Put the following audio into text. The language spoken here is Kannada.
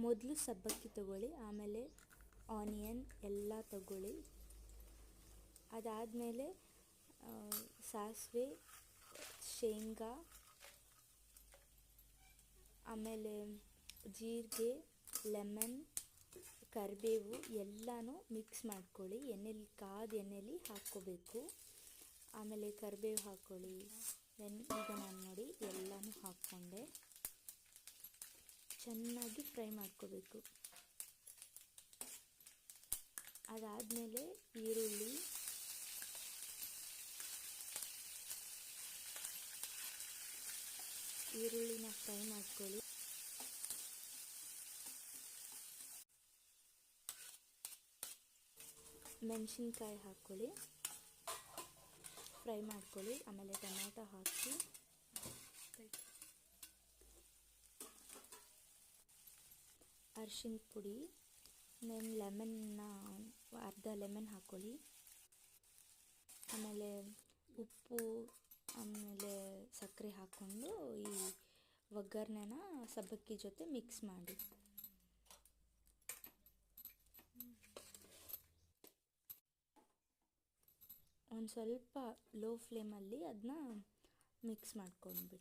ಮೊದಲು ಸಬ್ಬಕ್ಕಿ ತಗೊಳ್ಳಿ, ಆಮೇಲೆ ಆನಿಯನ್ ಎಲ್ಲ ತಗೊಳ್ಳಿ. ಅದಾದಮೇಲೆ ಸಾಸಿವೆ, ಶೇಂಗಾ, ಆಮೇಲೆ ಜೀರಿಗೆ, ಲೆಮನ್, ಕರಿಬೇವು ಎಲ್ಲನೂ ಮಿಕ್ಸ್ ಮಾಡ್ಕೊಳ್ಳಿ. ಕಾದ ಎಣ್ಣೆಲಿ ಹಾಕ್ಕೋಬೇಕು. ಆಮೇಲೆ ಕರಿಬೇವು ಹಾಕ್ಕೊಳ್ಳಿ. ಈಗ ನಾನು ನೋಡಿ ಎಲ್ಲನೂ ಹಾಕ್ಕೊಂಡೆ ಚೆನ್ನಾಗಿ ಫ್ರೈ ಮಾಡ್ಕೋಬೇಕು. ಅದಾದಮೇಲೆ ಈರುಳ್ಳಿನ ಫ್ರೈ ಮಾಡ್ಕೊಳ್ಳಿ. ಮೆಣಸಿನ್ಕಾಯಿ ಹಾಕ್ಕೊಳ್ಳಿ, ಫ್ರೈ ಮಾಡ್ಕೊಳ್ಳಿ. ಆಮೇಲೆ ಟೊಮ್ಯಾಟೊ ಹಾಕಿ ಅರಿಶಿನ ಪುಡಿ, ಲೆಮನ್ನ ಅರ್ಧ ಲೆಮನ್ ಹಾಕ್ಕೊಳ್ಳಿ. ಆಮೇಲೆ ಉಪ್ಪು, ಆಮೇಲೆ ಸಕ್ಕರೆ ಹಾಕ್ಕೊಂಡು ಈ ಒಗ್ಗರಣೆನ ಸಬ್ಬಕ್ಕಿ ಜೊತೆ ಮಿಕ್ಸ್ ಮಾಡಿ. ಒಂದು ಸ್ವಲ್ಪ ಲೋ ಫ್ಲೇಮಲ್ಲಿ ಅದನ್ನ ಮಿಕ್ಸ್ ಮಾಡ್ಕೊಂಡ್ಬಿಡಿ.